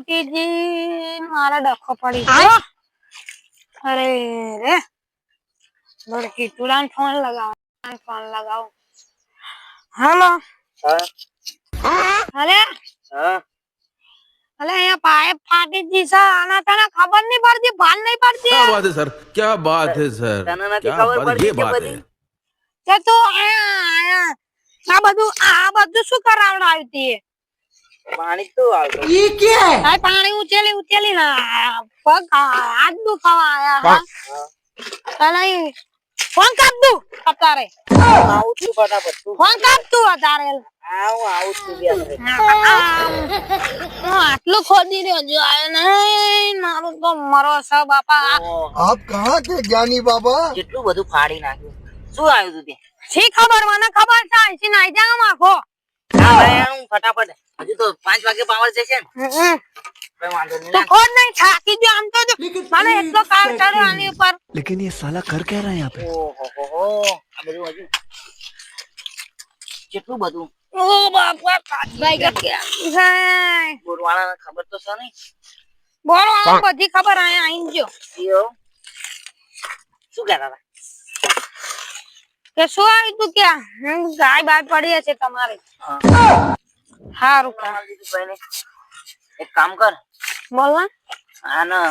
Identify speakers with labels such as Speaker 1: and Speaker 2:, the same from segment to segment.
Speaker 1: તૂટી જી મારા ડખો પડી ગયો અરે રે બરકી તુડાન ફોન લગાવ હેલો અરે અલે અહીંયા પાઇપ ફાટી જી છે આના તને ખબર નહીં પડતી ભાન નહીં પડતી
Speaker 2: क्या बात है सर, क्या बात है सर,
Speaker 3: તને નથી
Speaker 2: क्या
Speaker 3: ખબર
Speaker 2: बात, ये
Speaker 3: પડતી કે
Speaker 2: बात
Speaker 3: બધી?
Speaker 2: है।
Speaker 1: તે તું આ બધું શું કરાવડાવ્યું તી
Speaker 3: પાણી તો આવતું.
Speaker 1: આ પાણી ઉચેલી ના પગ હાથ દુખાવા આયા હા અલે ફોન કાપ દઉં અત્યારે
Speaker 3: આવું છું ફટાફટ તું.
Speaker 1: ફોન કાપ તું અત્યારે
Speaker 3: આવું છું બે મિનિટ.
Speaker 1: આટલું ખોદી રહ્યો જો આયો નહીં મારું તો મરો છે બાપા
Speaker 3: ઓહ,
Speaker 4: आप कहाँ थे ज्ञानी बाबा?
Speaker 3: કેટલું બધું ફાડી નાખ્યું. શું આવ્યું તું તે?
Speaker 1: શી ખબર મને ખબર છે અહીંથી નાઈ જા માખો
Speaker 3: હા ભાઈ હું ફટાફટ. હજુ તો 5 વાગે પાવર જશે ને. કઈ વાંધો નહીં.
Speaker 1: તો ખોદ નહીં થાકી ગયો આમ તો જો. મને એટલો કામ કર્યો આની ઉપર
Speaker 4: लेकिन ये साला कर क्या रहा है यहाँ पे?
Speaker 3: ઓહો આ બધું હજુ કેટલું બધું.
Speaker 1: ઓ બાપા કાચભાઈ ગયા
Speaker 3: બોરવાળાને ખબર તો છે નહીં.
Speaker 1: બોલો આ બધી ખબર આયા આઈ ગયો
Speaker 3: ઈયો. શું કહેતા હતા?
Speaker 1: કે શું આવી તું ક્યાં ગાય બાય પડી છે તમારે
Speaker 3: હા.
Speaker 1: હારું કા
Speaker 3: કઈ નહીં. એક કામ કર
Speaker 1: બોલ ને
Speaker 3: આના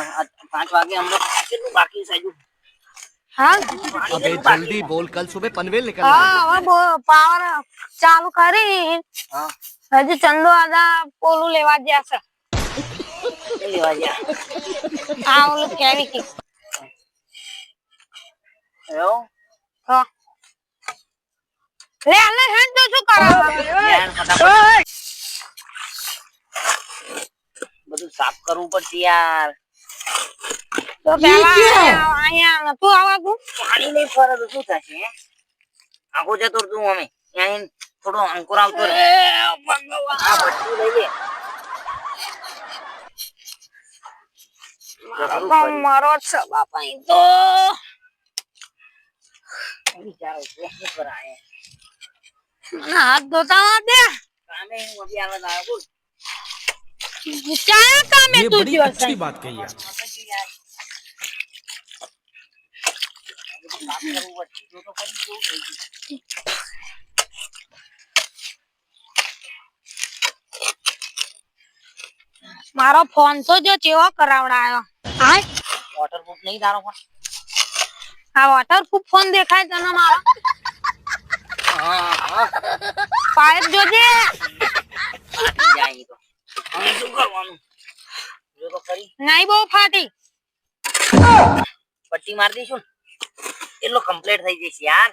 Speaker 3: 5 વાગે હમણાં કેટલું બાકી છે હજુ?
Speaker 1: હા
Speaker 4: अबे जल्दी बोल, कल सुबह पनवेल निकलना है।
Speaker 1: હા હવે પાવર ચાલુ કરી
Speaker 3: હા
Speaker 1: હજી ચંદો આદા પોલું લેવા ગયા છે
Speaker 3: એ લેવા ગયા.
Speaker 1: આ ઓલું કેવી કી
Speaker 3: એવું?
Speaker 1: તો લે આલે હેડ તો શું કરાવા
Speaker 3: યાર, ફટાફટ બધું સાફ કરવું પડશે યાર.
Speaker 1: તો પેલા અહીંયા નતું આવતું
Speaker 3: પાણી નહીં ફરે તો શું થશે હે? આખો જતો તું અમે ત્યાં થોડો અંકુર આવતો રહે. આ ભટ્ટી લઈ લે.
Speaker 1: મારો છે બાપા ઈ તો
Speaker 3: વિચારો છે શું કરાય.
Speaker 1: હાથ ધોતા દે
Speaker 3: કામે હું અભી આવત આવ્યો બોલ.
Speaker 1: ક્યાં કામે
Speaker 2: ये
Speaker 1: તું
Speaker 2: बड़ी
Speaker 1: ગયો
Speaker 2: अच्छी
Speaker 1: છે
Speaker 2: बात कही है।
Speaker 3: સાફ કરવું પડશે. જો તો ફરી કેવું થઈ ગયું.
Speaker 1: મારો ફોન તો જો ચેવો કરાવડાયો
Speaker 3: વોટરપ્રૂફ નહીં તારો પણ?
Speaker 1: આ વોટરપ્રૂફ ફોન દેખાય તને મારો
Speaker 3: હા હા
Speaker 1: પાઇપ જોજે
Speaker 3: ફાટી જાય ઈ તો. હવે શું કરવાનું? જો તો ખરી
Speaker 1: નહીં બહુ ફાટી
Speaker 3: પટ્ટી મારી દઈશું ને એટલો કમ્પ્લીટ થઈ જશે યાર.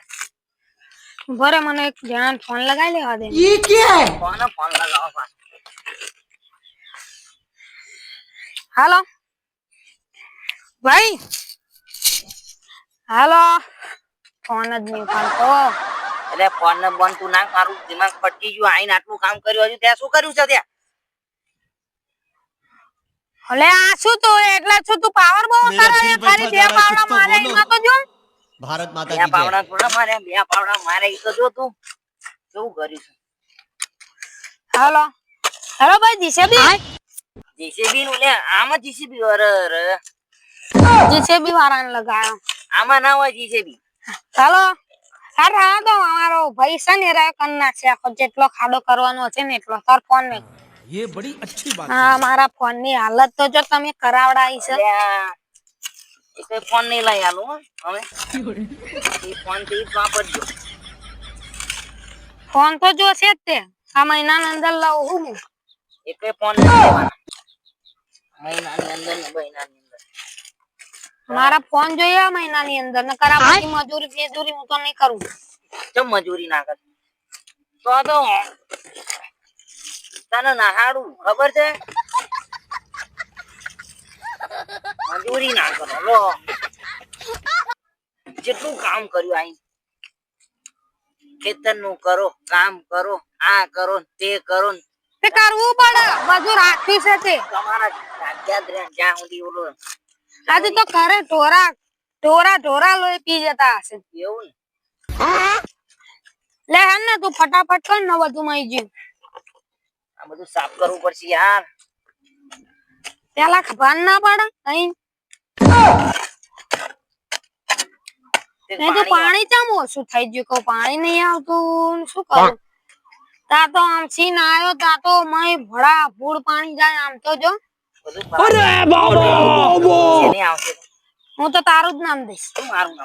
Speaker 1: ભરે મને એક જણા ફોન લગાવી લેવા દે
Speaker 3: ફોન લગાવો પાછો.
Speaker 1: હાલો ભાઈ હાલો ફોન જ નહીં ઉપાડતો
Speaker 3: એટલે ફોન ને બંધ તું નાખ. મારું દિમાગ પટી ગયું. આઈને આટલું કામ કર્યું. હજુ ત્યાં શું કર્યું છે ત્યાં?
Speaker 1: અલે આ શું તો એટલે શું તું પાવર બહુ કરે ખાલી બે પાવડા મારે એમાં તો જો
Speaker 4: भारत माता
Speaker 3: બે
Speaker 4: की जय।
Speaker 3: પાવડા થોડા મારે. 2 પાવડા મારે ઈ તો જો તું કેવું કર્યું છે.
Speaker 1: હાલો હેલો ભાઈ જીસીબી
Speaker 3: જીસીબી નું લે. આમાં જીસીબી અરે
Speaker 1: જીસીબી વાળાને લગાયો
Speaker 3: આમાં ના હોય જીસીબી.
Speaker 1: હાલો અરે આ તો અમારો ભાઈ છે ને રે કન નાખશે આખો જેટલો ખાડો કરવાનો છે ને એટલો તાર ફોન ને
Speaker 2: ये बड़ी अच्छी बात
Speaker 1: હા મારા ફોન ની હાલત તો જો તમે કરાવડાઈ છે
Speaker 3: એ કઈ ફોન નહીં લઈ આલું હો હવે. એ ફોન થી જ વાપરજો.
Speaker 1: ફોન તો જો છે જ તે આ મહિનાની અંદર લઉં હું
Speaker 3: એ કઈ ફોન નહીં લેવાના. મહિનાની અંદર ને મહિનાની અંદર
Speaker 1: મારા ફોન જોઈએ આ મહિનાની અંદર ન કરા પછી મજૂરી હું તો નહીં કરું
Speaker 3: ચમ મજૂરી ના કર તો તને નહાડું ખબર છે? મજૂરી ના કરો લો. જેટલું કામ કર્યું આઈ ખેતર નું કરો, કામ કરો, આ કરો તે કરો.
Speaker 1: તે કરવું પડે બધું રાખ્યું છે તે
Speaker 3: તમારા જાગ્યા જ રહે જ્યાં સુધી ઓલો
Speaker 1: આજે તો ઘરે ઢોરા લોહી પી જતા હશે
Speaker 3: એવું ને.
Speaker 1: લે હે ને તું ફટાફટ કર ને બધું મઈ ગયું
Speaker 3: આ બધું સાફ કરવું પડશે યાર.
Speaker 1: પેલા ખબર ના પડે અહીં મેં તો પાણી ચમ ઓછું થઈ ગયું કહું પાણી નહીં આવતું શું કરું તા તો આમ સીન આવ્યો તા તો મય ભડા ભૂડ પાણી જાય આમ તો જો
Speaker 3: જેને આવશે
Speaker 1: હું તો તારું જ નામ દઈશ
Speaker 3: મારું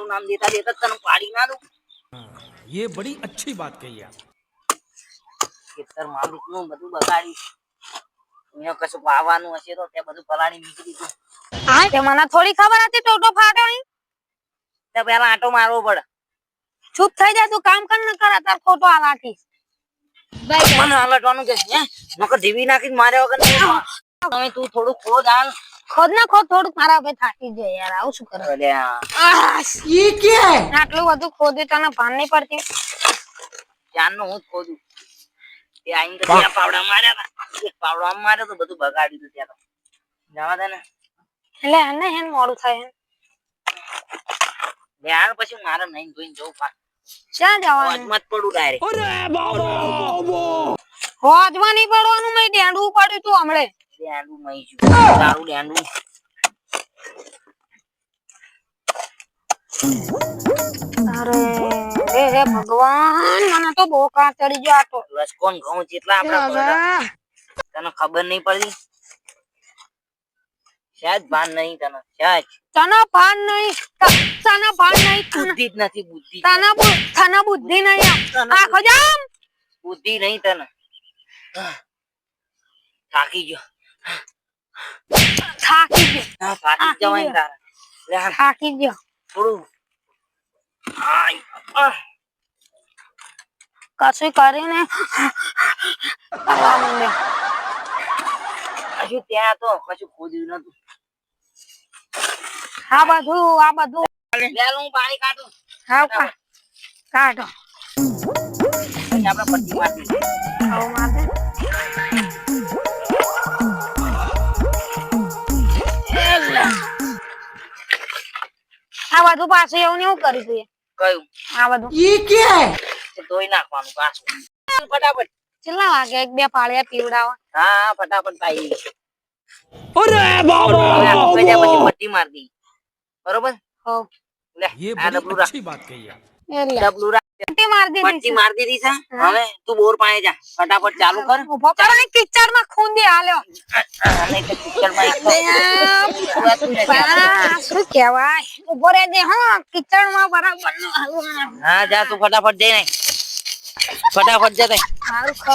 Speaker 3: નામ દેતા દેતા તને પાડી ના દઉં
Speaker 2: ये बड़ी अच्छी बात कही आप
Speaker 3: ખેતર માલિક નું બધું બગાડ્યું અહીંયા કશું વાવવાનું હશે તો તે બધું પલાળી મૂકી દીધું
Speaker 1: તે મને થોડી ખબર હતી ટોટો ફાટ્યો અહીં
Speaker 3: તો પેલા આંટો મારવો પડે
Speaker 1: ચૂપ થઈ જા તું કામ કર ન કર તાર ખોટો આ લાઠી
Speaker 3: મને હલટવાનું કે છે નકર ઢીવી નાખી માર્યા વગર નહીં તમે તું થોડું ખોદ હાલ
Speaker 1: ખોદ ના ખોદ થોડુંક મારા ભાઈ થાકી જાય યાર આવું શું કરે
Speaker 4: ये क्या है?
Speaker 1: આટલું બધું ખોદ્યું તને ભાન નહીં પડતી
Speaker 3: ચાંદનો હું જ ખોદું તે આઈને તો ત્યાં પાવડા માર્યા હતા એક પાવડો આમ માર્યો તો બધું બગાડી દીધું ત્યાં તો જવા દે ને
Speaker 1: એટલે એને હેન મોડું થાય
Speaker 3: યાર પછી મારે નહીં ધોઈને જવું પા
Speaker 1: ક્યાં જવાનું
Speaker 3: હોજમાં જ પડું ડાયરેક્ટ
Speaker 1: હોજમાં નહીં પડવાનું મેં ડેંડવું પડ્યું તું હમણે
Speaker 3: ડેંડું મઈ છું તારું ડેંડું
Speaker 1: અરે રે રે ભગવાન મને તો બહુ કાં ચડી ગયો આટો
Speaker 3: લસકોન ઘઉં જેટલા આપડા પડ્યા તને ખબર નહીં પડી શાયદ ભાન નહીં તને શાયદ
Speaker 1: તને ભાન નહીં તને ભાન નહીં
Speaker 3: બુદ્ધિ જ નથી બુદ્ધિ
Speaker 1: તને બુદ્ધિ નહીં આખો જામ
Speaker 3: બુદ્ધિ નહીં તને થાકી ગયો
Speaker 1: થાકી ગયો
Speaker 3: હા થાકી જવાય ને તારે લે હાલ
Speaker 1: થાકી ગયો
Speaker 3: થોડું આય આહ.
Speaker 1: કશું કરીને કરવા માંડ્યો
Speaker 3: કશું ત્યાં તો કશું ખોદ્યું નતું
Speaker 1: આ બધું
Speaker 3: લે હું પાણી કાઢું
Speaker 1: હા કાઢો
Speaker 3: પછી આપણે પટ્ટી મારી
Speaker 1: આવું માથે આ બધું પાછું એવું ને એવું કર્યું તું
Speaker 3: કયું
Speaker 1: આ બધું
Speaker 4: ये क्या है?
Speaker 3: ધોઈ નાખવાનું પાછું ફટાફટ
Speaker 1: કેટલા વાગે એક બે પાળિયા પીવડાવો
Speaker 3: હા ફટાફટ પાઈ હવે આખું કરી દે, પછી પટ્ટી મારી દી બરોબર
Speaker 1: હો
Speaker 3: લે
Speaker 2: ये
Speaker 3: આ
Speaker 2: बड़ी
Speaker 3: ડબલું રાખ
Speaker 2: अच्छी बात कही आप
Speaker 1: એટલે
Speaker 3: ડબલું રાખ
Speaker 1: પટ્ટી મારી દીધી
Speaker 3: પટ્ટી મારી દીધી છે હવે તું બોર પાણી જા ફટાફટ ચાલુ કર
Speaker 1: ઉભો કરો ને કિચડ માં ખૂંદી હાલ્યો
Speaker 3: નહીં તો કિચડમાં એક તો
Speaker 1: આ શું કહેવાય ઉભો રહેજે હા કિચડ માં બરાબર નું હાલવાનું
Speaker 3: હા જા તું ફટાફટ જઈ ને ફટાફટ જા તઈ
Speaker 1: હારું ખો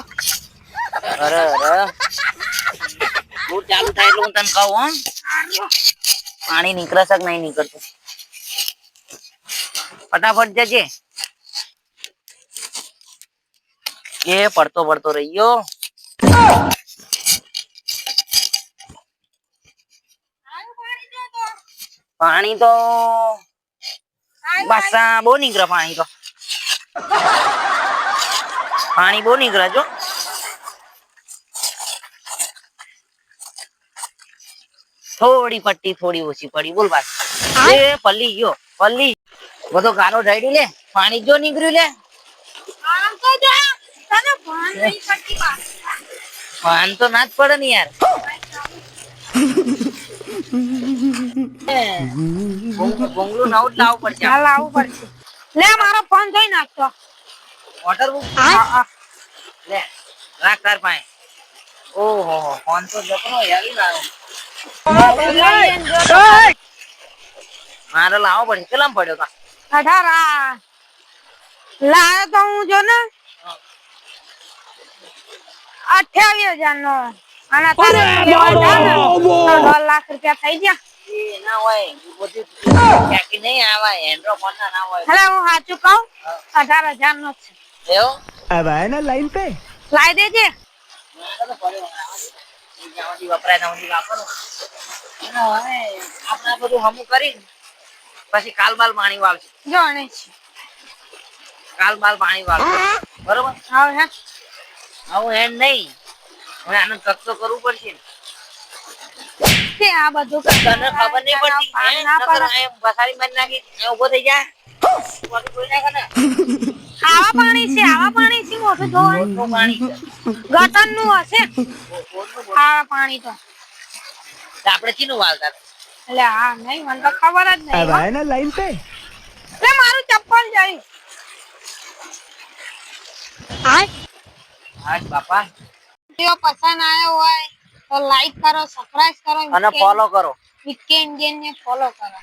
Speaker 3: અરે અરે બોર ચાલુ થાય એટલે હું તને કહું હો પાણી નીકળે છે કે નહીં નીકળતું ફટાફટ જજે એ પડતો રહ્યો પાણી તો બાસા બહુ નીકળે પાણી બહુ નીકળે જો થોડી પટ્ટી થોડી ઓછી પડી બોલ બાસ એ પલ્લી ગયો બધો ગારો ઢાળી લે પાણી જો નીકળ્યું લે
Speaker 1: આમ તો જો તને ભાન નહીં પડતી બા
Speaker 3: ભાન તો ના જ પડે ને યાર બોંગલું નવું જ લાવવું પડશે
Speaker 1: હાલ આવું પડશે લે મારો ફોન જોઈ નાખતો
Speaker 3: વોટર બુક લે રાખ તાર પાસે ઓહો ફોન તો જકરો યારી લાવો મારે લાવવો પડશે કેટલામ પડ્યો તા
Speaker 1: 18 લાયો તો હું જો ને 28,000 નો અને તારે લેવા જા ને તો 2 લાખ રૂપિયા થઈ ગયા
Speaker 3: એ ના હોય બધું ક્યાંકી નહીં આવા એન્ડ્રો ફોન ના હોય
Speaker 1: એટલે હું સાચું કહું 18,000 નો છે
Speaker 3: એવો
Speaker 4: अब आए ना लाइन पे?
Speaker 1: લાઈ દેજે
Speaker 3: મારે તો પડ્યો જ્યાંથી વપરાય ત્યાંથી વાપરવું અને હવે આપણે બધું હમું કરી પછી કાલ બાલ પાણી વાવશે
Speaker 1: જો ને
Speaker 3: કાલ બાલ પાણી વાવશે બરોબર
Speaker 1: હવે હે
Speaker 3: આવું હેન્ડ નહીં હવે આનો ચક તો કરવું પડશે ને
Speaker 1: તે આ બધું
Speaker 3: તને ખબર નહીં પડતી
Speaker 1: પાણી
Speaker 3: હે?
Speaker 1: ના
Speaker 3: નકર
Speaker 1: પડે.
Speaker 3: એમ બસારી મારી નાખી એ ઊભો થઈ જાય પાણી કોઈ નાખે ને
Speaker 1: આવા પાણી છે મોટું ધોવાનું
Speaker 3: બોરનું પાણી છે
Speaker 1: ગટર નું હશે
Speaker 3: બોરનું
Speaker 1: આવા પાણી તો
Speaker 3: તો આપણે ચીનું વાલતા હતા?
Speaker 1: એટલે હા નહીં મને તો ખબર જ નહીં
Speaker 4: अब
Speaker 1: હો.
Speaker 4: है ना लाइन पे
Speaker 1: એટલે મારું ચપ્પલ જઈ
Speaker 3: હા બાપા
Speaker 1: જો પસંદ આવ્યો હોય તો લાઈક કરો સબસ્ક્રાઇબ કરો
Speaker 3: અને ફોલો કરો
Speaker 1: વિકે ઇન્ડિયન ને ફોલો કરો